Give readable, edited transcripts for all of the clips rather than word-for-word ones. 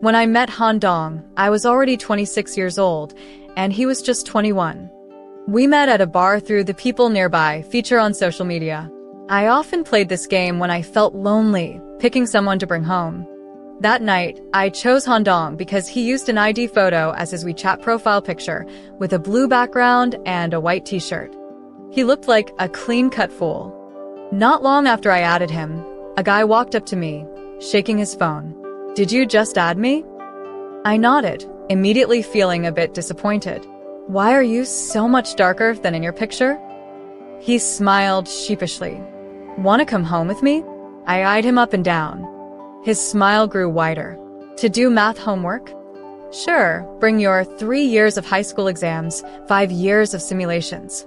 When I met Han Dong, I was already 26 years old, and he was just 21. We met at a bar through the People Nearby feature on social media. I often played this game when I felt lonely, picking someone to bring home. That night, I chose Han Dong because he used an ID photo as his WeChat profile picture, with a blue background and a white t-shirt. He looked like a clean-cut fool. Not long after I added him, a guy walked up to me, shaking his phone. "Did you just add me?" I nodded, immediately feeling a bit disappointed. "Why are you so much darker than in your picture?" He smiled sheepishly. "Want to come home with me?" I eyed him up and down. His smile grew wider. "To do math homework?" "Sure, bring your 3 years of high school exams, 5 years of simulations."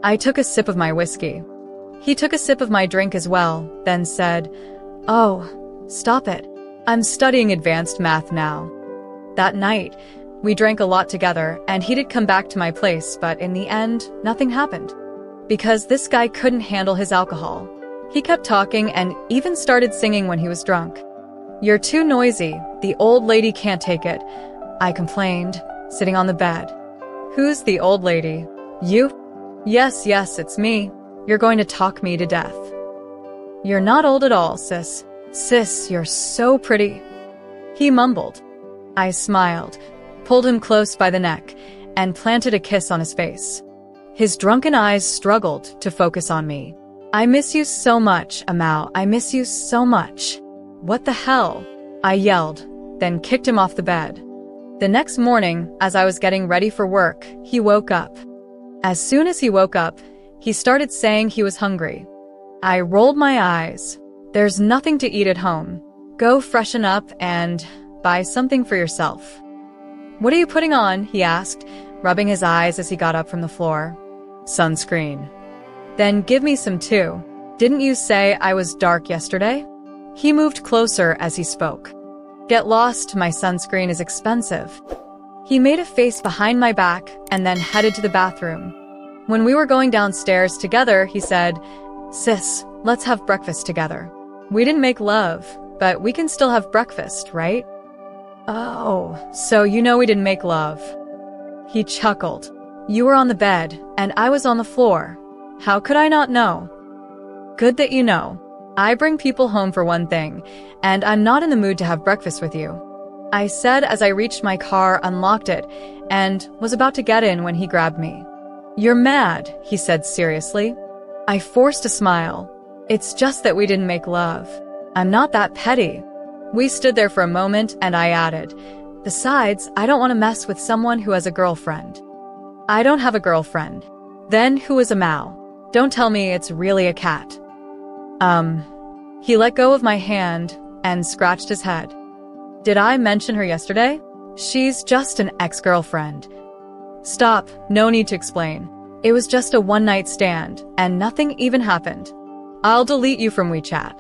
I took a sip of my whiskey. He took a sip of my drink as well, then said, "Oh, stop it. I'm studying advanced math now." That night, we drank a lot together, and he did come back to my place, but in the end, nothing happened. Because this guy couldn't handle his alcohol. He kept talking and even started singing when he was drunk. "You're too noisy. The old lady can't take it," I complained, sitting on the bed. "Who's the old lady? You?" Yes, it's me. You're going to talk me to death." "You're not old at all, sis. Sis, you're so pretty." He mumbled. I smiled, pulled him close by the neck, and planted a kiss on his face. His drunken eyes struggled to focus on me. "I miss you so much, Amao. I miss you so much." "What the hell?" I yelled, then kicked him off the bed. The next morning, as I was getting ready for work, he woke up. As soon as he woke up, he started saying he was hungry. I rolled my eyes. "There's nothing to eat at home. Go freshen up and buy something for yourself." "What are you putting on?" he asked, rubbing his eyes as he got up from the floor. "Sunscreen." "Then give me some too. Didn't you say I was dark yesterday?" He moved closer as he spoke. "Get lost, my sunscreen is expensive." He made a face behind my back and then headed to the bathroom. When we were going downstairs together, he said, "Sis, let's have breakfast together. We didn't make love, but we can still have breakfast, right?" "Oh, so you know we didn't make love." He chuckled. "You were on the bed, and I was on the floor. How could I not know?" "Good that you know. I bring people home for one thing, and I'm not in the mood to have breakfast with you," I said as I reached my car, unlocked it, and was about to get in when he grabbed me. "You're mad," he said seriously. I forced a smile. "It's just that we didn't make love. I'm not that petty." We stood there for a moment, and I added, "Besides, I don't want to mess with someone who has a girlfriend." "I don't have a girlfriend." "Then who is a Mao? Don't tell me it's really a cat." He let go of my hand and scratched his head. "Did I mention her yesterday? She's just an ex-girlfriend." "Stop, no need to explain. It was just a one-night stand, and nothing even happened. I'll delete you from WeChat.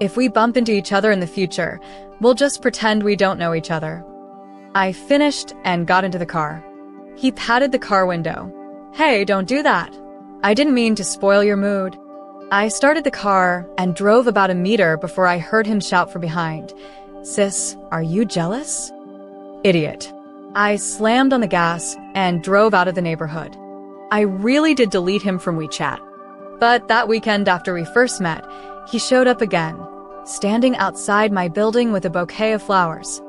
If we bump into each other in the future, we'll just pretend we don't know each other." I finished and got into the car. He patted the car window. "Hey, don't do that. I didn't mean to spoil your mood." I started the car and drove about a meter before I heard him shout from behind, "Sis, are you jealous?" Idiot. I slammed on the gas and drove out of the neighborhood. I really did delete him from WeChat. But that weekend after we first met, he showed up again, standing outside my building with a bouquet of flowers.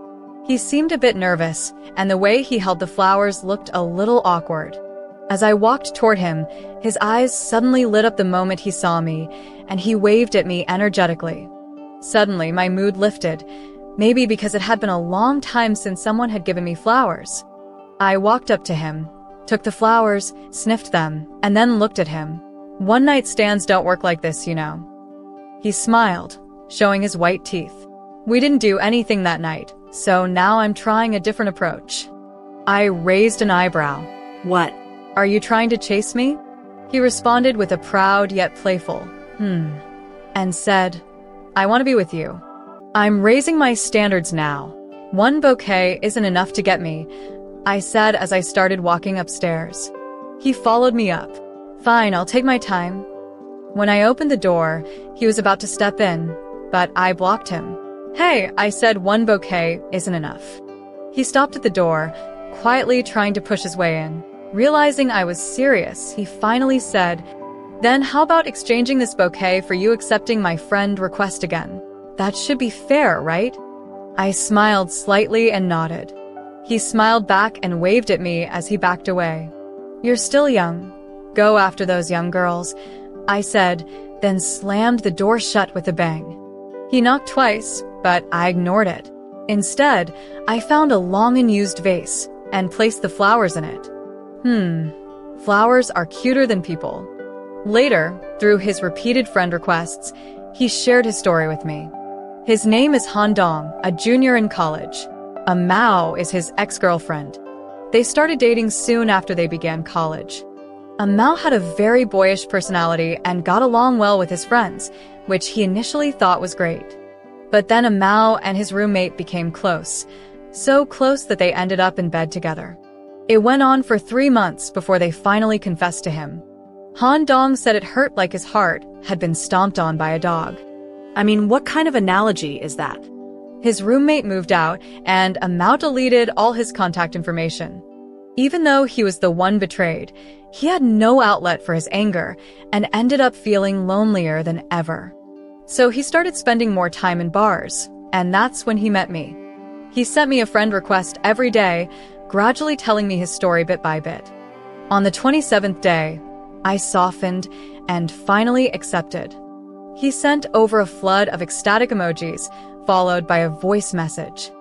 He seemed a bit nervous, and the way he held the flowers looked a little awkward. As I walked toward him, his eyes suddenly lit up the moment he saw me, and he waved at me energetically. Suddenly, my mood lifted, maybe because it had been a long time since someone had given me flowers. I walked up to him, took the flowers, sniffed them, and then looked at him. One-night stands don't work like this, you know. He smiled, showing his white teeth. We didn't do anything that night, so now I'm trying a different approach. I raised an eyebrow. "What? Are you trying to chase me?" He responded with a proud yet playful, and said, "I want to be with you." I'm raising my standards now. One bouquet isn't enough to get me, I said as I started walking upstairs. He followed me up. "Fine, I'll take my time." When I opened the door, he was about to step in, but I blocked him. Hey, I said one bouquet isn't enough. He stopped at the door, quietly trying to push his way in. Realizing I was serious, he finally said, "Then how about exchanging this bouquet for you accepting my friend request again? That should be fair, right?" I smiled slightly and nodded. He smiled back and waved at me as he backed away. "You're still young. Go after those young girls," I said, then slammed the door shut with a bang. He knocked twice, but I ignored it. Instead, I found a long unused vase and placed the flowers in it. Flowers are cuter than people. Later, through his repeated friend requests, he shared his story with me. His name is Han Dong, a junior in college. A Mao is his ex-girlfriend. They started dating soon after they began college. A Mao had a very boyish personality and got along well with his friends, which he initially thought was great. But then a Mao and his roommate became close, so close that they ended up in bed together. It went on for 3 months before they finally confessed to him. Han Dong said it hurt like his heart had been stomped on by a dog. I mean, what kind of analogy is that? His roommate moved out, and a Mao deleted all his contact information. Even though he was the one betrayed, he had no outlet for his anger and ended up feeling lonelier than ever. So he started spending more time in bars, and that's when he met me. He sent me a friend request every day, gradually telling me his story bit by bit. On the 27th day, I softened and finally accepted. He sent over a flood of ecstatic emojis, followed by a voice message.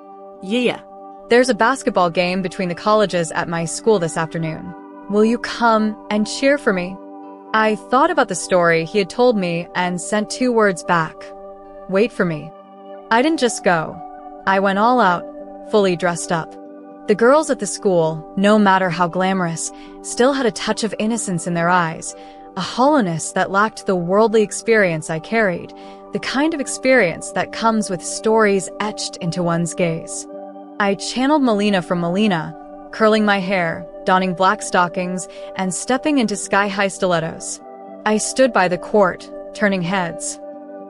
Yeah. "There's a basketball game between the colleges at my school this afternoon. Will you come and cheer for me?" I thought about the story he had told me and sent 2 words back. "Wait for me." I didn't just go. I went all out, fully dressed up. The girls at the school, no matter how glamorous, still had a touch of innocence in their eyes, a hollowness that lacked the worldly experience I carried, the kind of experience that comes with stories etched into one's gaze. I channeled Melina from Melina, curling my hair, donning black stockings, and stepping into sky-high stilettos. I stood by the court, turning heads.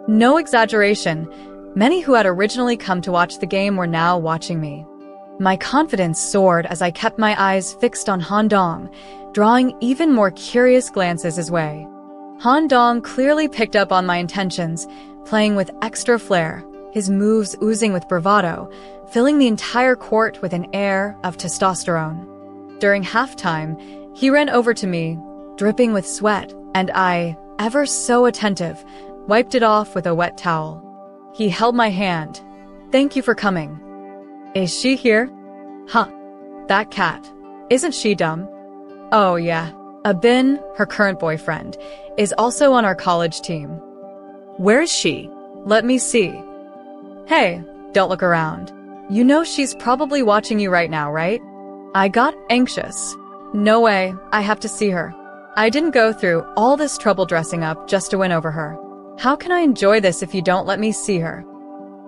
No exaggeration, many who had originally come to watch the game were now watching me. My confidence soared as I kept my eyes fixed on Han Dong, drawing even more curious glances his way. Han Dong clearly picked up on my intentions, playing with extra flair, his moves oozing with bravado, filling the entire court with an air of testosterone. During halftime, he ran over to me, dripping with sweat, and I, ever so attentive, wiped it off with a wet towel. He held my hand. "Thank you for coming." "Is she here?" "Huh. That cat. Isn't she dumb?" "Oh yeah. Abin, her current boyfriend, is also on our college team." Where is she? "Let me see." "Hey, don't look around. You know she's probably watching you right now, right?" I got anxious. No way, I have to see her. I didn't go through all this trouble dressing up just to win over her. How can I enjoy this if you don't let me see her?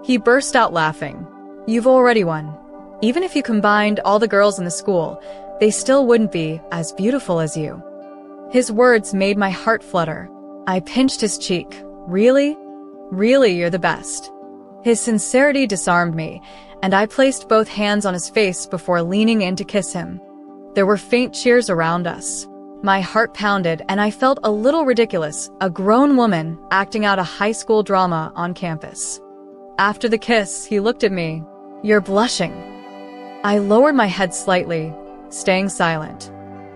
He burst out laughing. "You've already won. Even if you combined all the girls in the school, they still wouldn't be as beautiful as you." His words made my heart flutter. I pinched his cheek. "Really? Really, you're the best." His sincerity disarmed me, and I placed both hands on his face before leaning in to kiss him. There were faint cheers around us. My heart pounded, and I felt a little ridiculous, a grown woman acting out a high school drama on campus. After the kiss, he looked at me. "You're blushing." I lowered my head slightly, staying silent.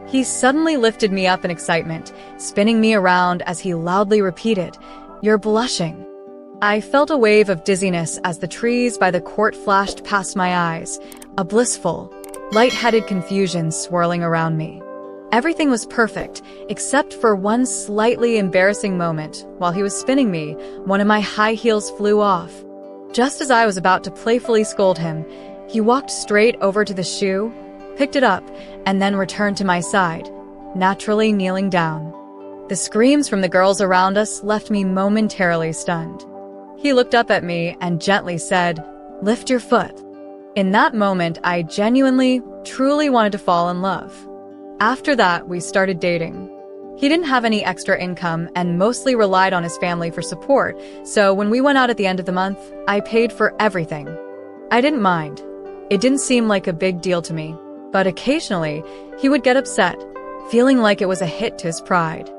He suddenly lifted me up in excitement, spinning me around as he loudly repeated, "You're blushing." I felt a wave of dizziness as the trees by the court flashed past my eyes, a blissful, light-headed confusion swirling around me. Everything was perfect, except for one slightly embarrassing moment. While he was spinning me, one of my high heels flew off. Just as I was about to playfully scold him, he walked straight over to the shoe, picked it up, and then returned to my side, naturally kneeling down. The screams from the girls around us left me momentarily stunned. He looked up at me and gently said, "Lift your foot." In that moment, I genuinely, truly wanted to fall in love. After that, we started dating. He didn't have any extra income and mostly relied on his family for support, so when we went out at the end of the month, I paid for everything. I didn't mind. It didn't seem like a big deal to me, but occasionally, he would get upset, feeling like it was a hit to his pride.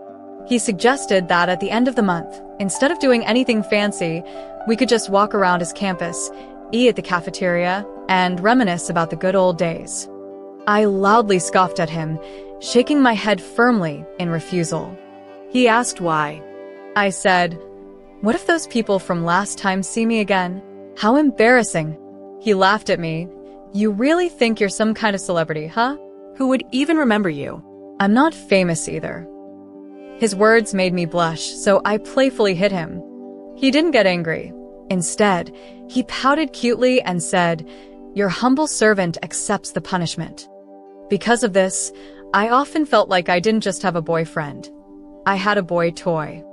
He suggested that at the end of the month, instead of doing anything fancy, we could just walk around his campus, eat at the cafeteria, and reminisce about the good old days. I loudly scoffed at him, shaking my head firmly in refusal. He asked why. I said, "What if those people from last time see me again? How embarrassing." He laughed at me. "You really think you're some kind of celebrity, huh? Who would even remember you? I'm not famous either." His words made me blush, so I playfully hit him. He didn't get angry. Instead, he pouted cutely and said, "Your humble servant accepts the punishment." Because of this, I often felt like I didn't just have a boyfriend. I had a boy toy.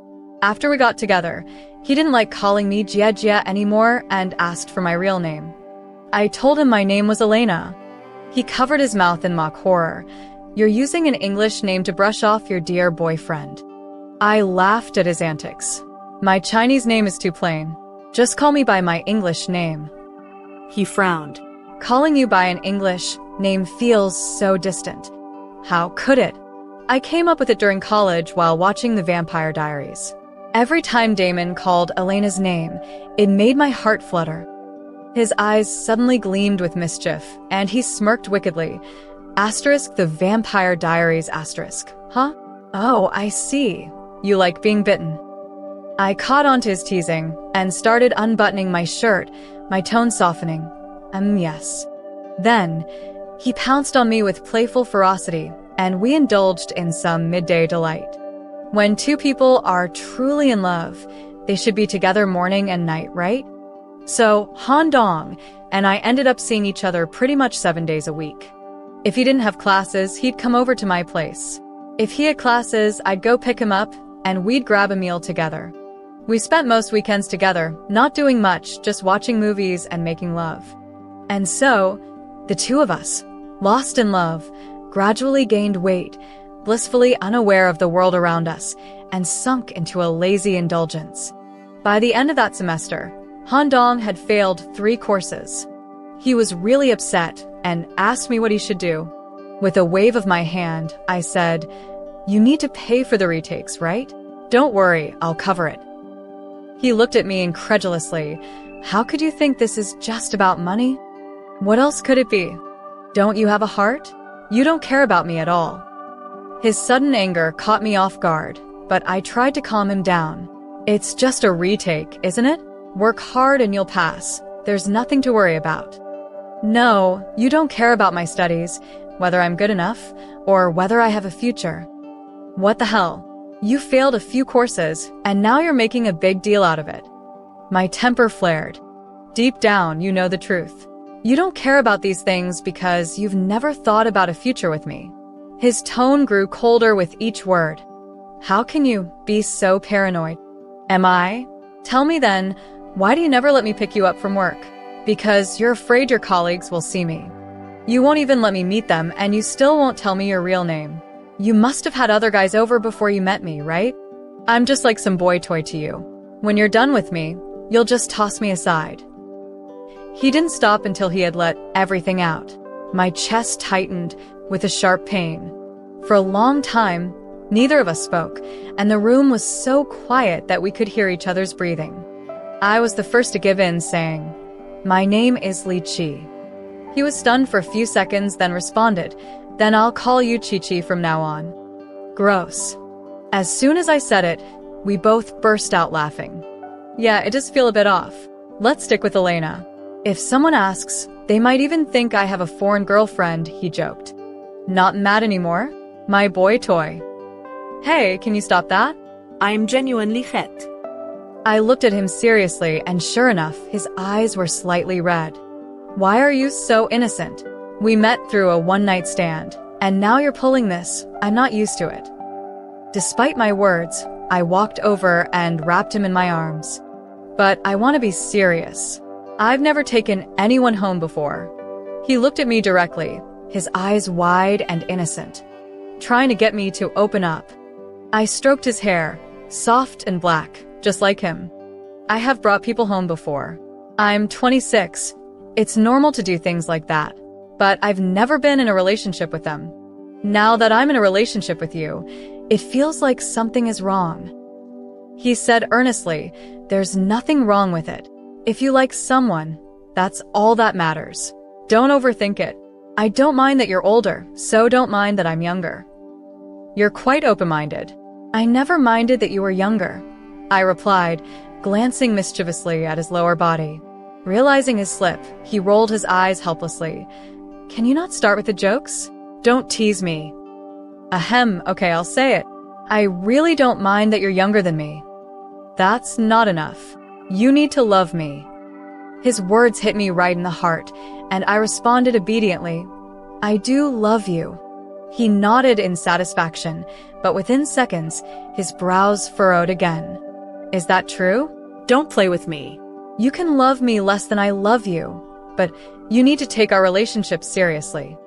After we got together, he didn't like calling me Jia Jia anymore and asked for my real name. I told him my name was Elena. He covered his mouth in mock horror. "You're using an English name to brush off your dear boyfriend." I laughed at his antics. "My Chinese name is too plain. Just call me by my English name." He frowned. "Calling you by an English name feels so distant. How could it? I came up with it during college while watching The Vampire Diaries. Every time Damon called Elena's name, it made my heart flutter." His eyes suddenly gleamed with mischief, and he smirked wickedly. Asterisk The Vampire Diaries asterisk. Huh? Oh, I see. You like being bitten. I caught on to his teasing and started unbuttoning my shirt, my tone softening. Yes. Then, he pounced on me with playful ferocity, and we indulged in some midday delight. When two people are truly in love, they should be together morning and night, right? So, Han Dong and I ended up seeing each other pretty much 7 days a week. If he didn't have classes, he'd come over to my place. If he had classes, I'd go pick him up, and we'd grab a meal together. We spent most weekends together, not doing much, just watching movies and making love. And so, the two of us, lost in love, gradually gained weight, blissfully unaware of the world around us, and sunk into a lazy indulgence. By the end of that semester, Han Dong had failed 3 courses. He was really upset and asked me what he should do. With a wave of my hand, I said, "You need to pay for the retakes, right? Don't worry, I'll cover it." He looked at me incredulously. "How could you think this is just about money? What else could it be? Don't you have a heart? You don't care about me at all." His sudden anger caught me off guard, but I tried to calm him down. "It's just a retake, isn't it? Work hard and you'll pass. There's nothing to worry about." "No, you don't care about my studies, whether I'm good enough, or whether I have a future." "What the hell? You failed a few courses, and now you're making a big deal out of it." My temper flared. "Deep down, you know the truth. You don't care about these things because you've never thought about a future with me." His tone grew colder with each word. "How can you be so paranoid?" "Am I? Tell me then, why do you never let me pick you up from work? Because you're afraid your colleagues will see me. You won't even let me meet them, and you still won't tell me your real name. You must have had other guys over before you met me, right? I'm just like some boy toy to you. When you're done with me, you'll just toss me aside." He didn't stop until he had let everything out. My chest tightened with a sharp pain. For a long time, neither of us spoke, and the room was so quiet that we could hear each other's breathing. I was the first to give in, saying, "My name is Li Qi." He was stunned for a few seconds, then responded, "Then I'll call you Chi Chi from now on." Gross. As soon as I said it, we both burst out laughing. "Yeah, it does feel a bit off. Let's stick with Elena. If someone asks, they might even think I have a foreign girlfriend," he joked. "Not mad anymore? My boy toy." "Hey, can you stop that?" I'm genuinely hit. I looked at him seriously, and sure enough, his eyes were slightly red. "Why are you so innocent? We met through a one-night stand, and now you're pulling this. I'm not used to it." Despite my words, I walked over and wrapped him in my arms. "But I want to be serious. I've never taken anyone home before." He looked at me directly, his eyes wide and innocent, trying to get me to open up. I stroked his hair, soft and black, just like him. I have brought people home before. I'm 26. It's normal to do things like that. But I've never been in a relationship with them. Now that I'm in a relationship with you, it feels like something is wrong. He said earnestly, there's nothing wrong with it. If you like someone, that's all that matters. Don't overthink it. I don't mind that you're older, so don't mind that I'm younger. You're quite open-minded. I never minded that you were younger, I replied, glancing mischievously at his lower body. Realizing his slip, he rolled his eyes helplessly. Can you not start with the jokes? Don't tease me. Ahem, okay, I'll say it. I really don't mind that you're younger than me. That's not enough. You need to love me. His words hit me right in the heart, and I responded obediently. I do love you. He nodded in satisfaction, but within seconds, his brows furrowed again. Is that true? Don't play with me. You can love me less than I love you, but you need to take our relationship seriously.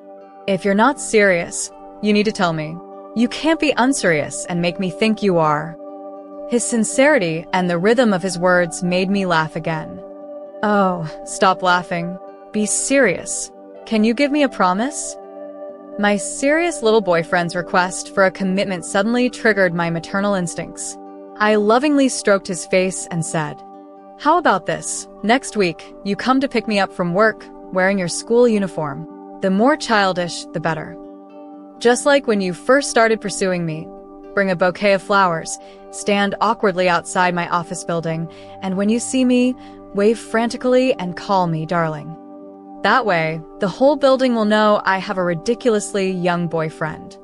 If you're not serious, you need to tell me. You can't be unserious and make me think you are. His sincerity and the rhythm of his words made me laugh again. Oh, stop laughing. Be serious. Can you give me a promise? My serious little boyfriend's request for a commitment suddenly triggered my maternal instincts. I lovingly stroked his face and said, how about this? Next week, you come to pick me up from work, wearing your school uniform. The more childish, the better. Just like when you first started pursuing me. Bring a bouquet of flowers, stand awkwardly outside my office building, and when you see me, wave frantically and call me darling. That way, the whole building will know I have a ridiculously young boyfriend.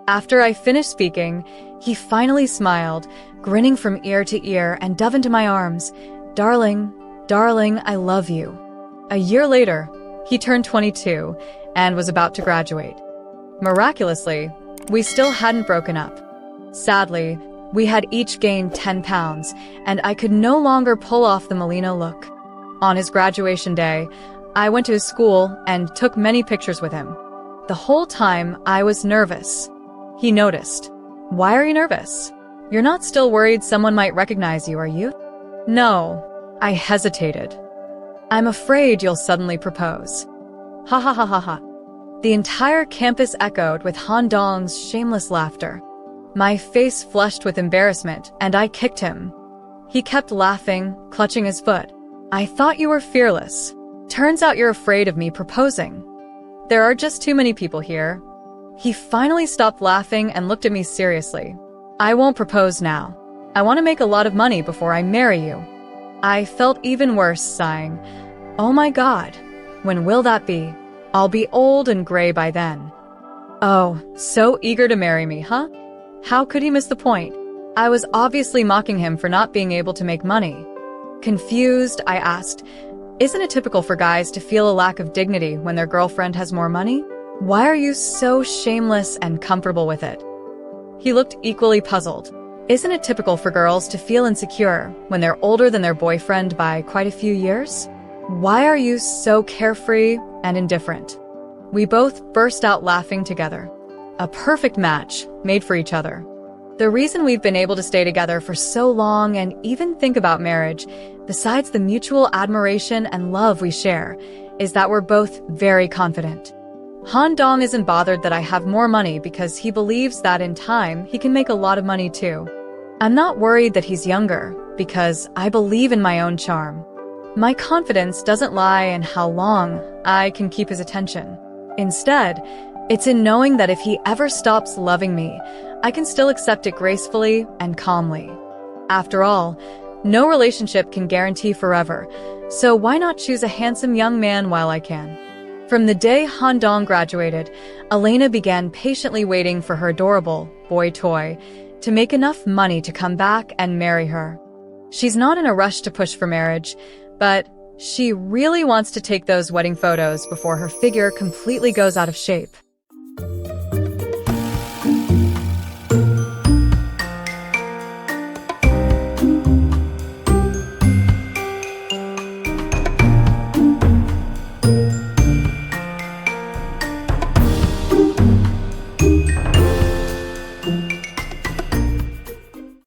After I finished speaking, he finally smiled, grinning from ear to ear, and dove into my arms. Darling, darling, I love you. A year later, he turned 22 and was about to graduate. Miraculously, we still hadn't broken up. Sadly, we had each gained 10 pounds, and I could no longer pull off the Molino look. On his graduation day, I went to his school and took many pictures with him. The whole time, I was nervous. He noticed. Why are you nervous? You're not still worried someone might recognize you, are you? No, I hesitated. I'm afraid you'll suddenly propose. Ha ha ha ha ha. The entire campus echoed with Han Dong's shameless laughter. My face flushed with embarrassment, and I kicked him. He kept laughing, clutching his foot. I thought you were fearless. Turns out you're afraid of me proposing. There are just too many people here. He finally stopped laughing and looked at me seriously. I won't propose now. I want to make a lot of money before I marry you. I felt even worse, sighing. Oh my God, when will that be? I'll be old and gray by then. Oh, so eager to marry me, huh? How could he miss the point? I was obviously mocking him for not being able to make money. Confused, I asked, isn't it typical for guys to feel a lack of dignity when their girlfriend has more money? Why are you so shameless and comfortable with it? He looked equally puzzled. Isn't it typical for girls to feel insecure when they're older than their boyfriend by quite a few years? Why are you so carefree and indifferent? We both burst out laughing together. A perfect match, made for each other. The reason we've been able to stay together for so long and even think about marriage, besides the mutual admiration and love we share, is that we're both very confident. Han Dong isn't bothered that I have more money because he believes that in time he can make a lot of money too. I'm not worried that he's younger because I believe in my own charm. My confidence doesn't lie in how long I can keep his attention. Instead, it's in knowing that if he ever stops loving me, I can still accept it gracefully and calmly. After all, no relationship can guarantee forever, so why not choose a handsome young man while I can? From the day Han Dong graduated, Elena began patiently waiting for her adorable boy toy to make enough money to come back and marry her. She's not in a rush to push for marriage, but she really wants to take those wedding photos before her figure completely goes out of shape.